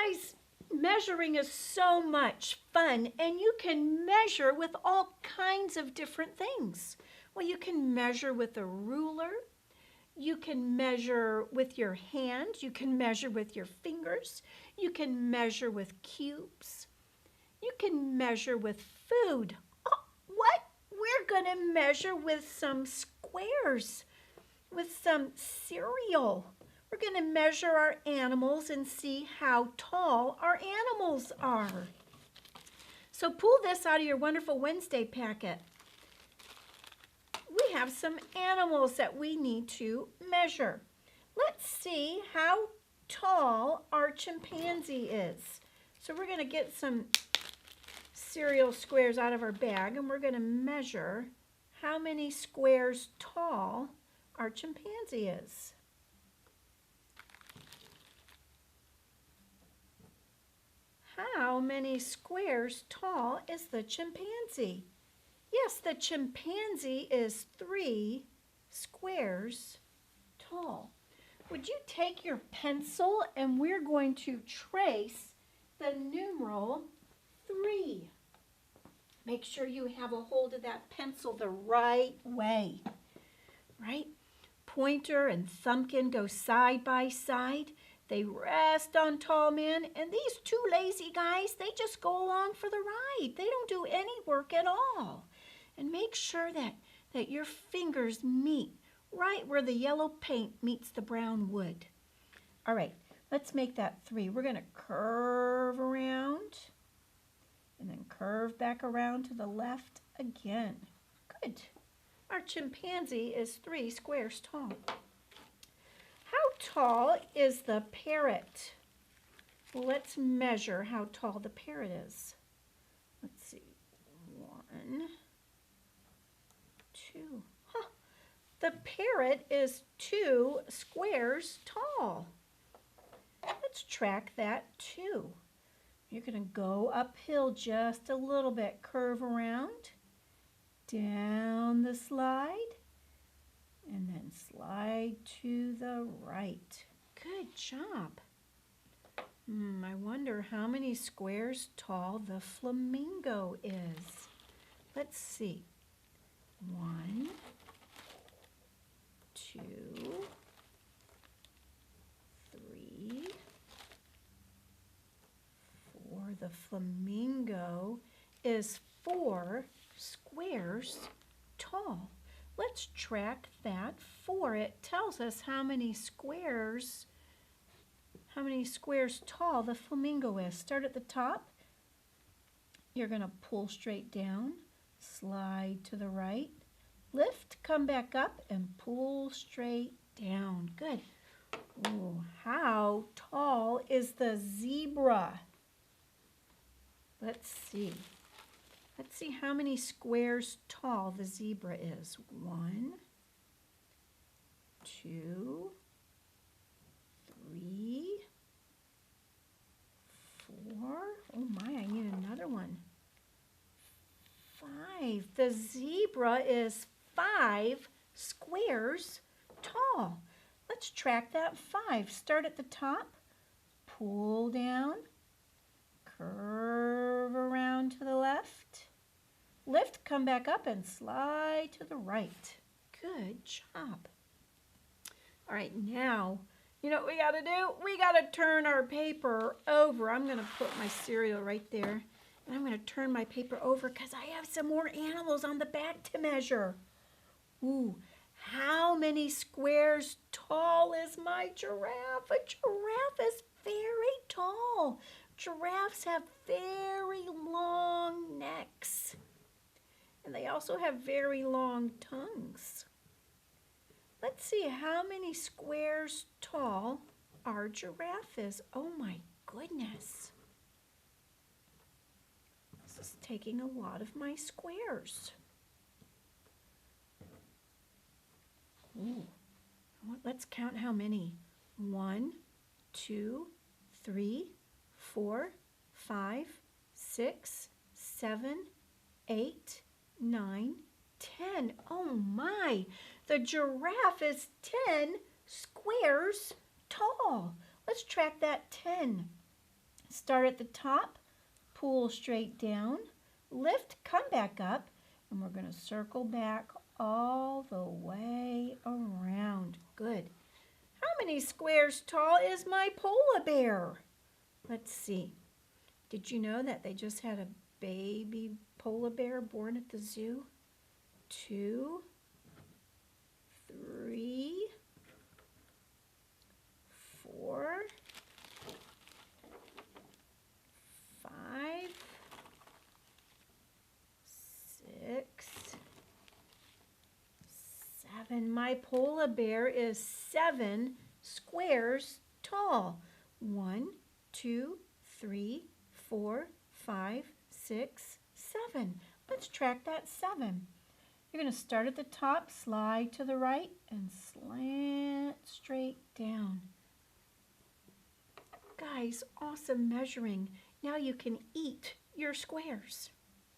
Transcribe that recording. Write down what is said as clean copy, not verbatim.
guys, measuring is so much fun, and you can measure with all kinds of different things. Well, you can measure with a ruler. You can measure with your hand. You can measure with your fingers. You can measure with cubes. You can measure with food. Oh, what? We're going to measure with some squares, with some cereal. We're going to measure our animals and see how tall our animals are. So pull this out of your Wonderful Wednesday packet. We have some animals that we need to measure. Let's see how tall our chimpanzee is. So we're going to get some cereal squares out of our bag, and we're going to measure how many squares tall our chimpanzee is. How many squares tall is the chimpanzee? Yes, the chimpanzee is 3 squares tall. Would you take your pencil and we're going to trace the numeral 3. Make sure you have a hold of that pencil the right way, right? Pointer and thumbkin go side by side. They rest on tall man, and these 2 lazy guys, they just go along for the ride. They don't do any work at all. And make sure that your fingers meet right where the yellow paint meets the brown wood. All right, let's make that 3. We're going to curve around and then curve back around to the left again. Good. Our chimpanzee is 3 squares tall. How tall is the parrot? Well, let's measure how tall the parrot is. Let's see. 1, 2. Huh. The parrot is 2 squares tall. Let's track that 2. You're going to go uphill just a little bit, curve around, down the slide, and then slide to the right. Good job. I wonder how many squares tall the flamingo is. Let's see. 1, 2, 3, 4. The flamingo is 4 squares tall. Let's track that 4. It tells us how many squares tall the flamingo is. Start at the top. You're going to pull straight down, slide to the right, lift, come back up, and pull straight down. Good. Ooh, how tall is the zebra? Let's see. Let's see how many squares tall the zebra is. 1, 2, 3, 4. Oh my, I need another one. 5. The zebra is 5 squares tall. Let's track that 5. Start at the top, pull down, curve around to the left, lift, come back up, and slide to the right. Good job. All right, now, you know what we got to do? We got to turn our paper over. I'm going to put my cereal right there, and I'm going to turn my paper over because I have some more animals on the back to measure. Ooh, how many squares tall is my giraffe? A giraffe is very tall. Giraffes have very long necks, and they also have very long tongues. Let's see how many squares tall our giraffe is. Oh my goodness. This is taking a lot of my squares. Ooh. Let's count how many. 1, 2, 3, 4, 5, 6, 7, 8, 9, 10. Oh my, the giraffe is 10 squares tall. Let's track that 10. Start at the top, pull straight down, lift, come back up, and we're going to circle back all the way around. Good. How many squares tall is my polar bear? Let's see. Did you know that they just had a baby polar bear born at the zoo? 2, 3, 4, 5, 6, 7. My polar bear is 7 squares tall. 1, 2, 3, 4, 5, 6, 7. Let's track that 7. You're going to start at the top, slide to the right, and slant straight down. Guys, awesome measuring. Now you can eat your squares.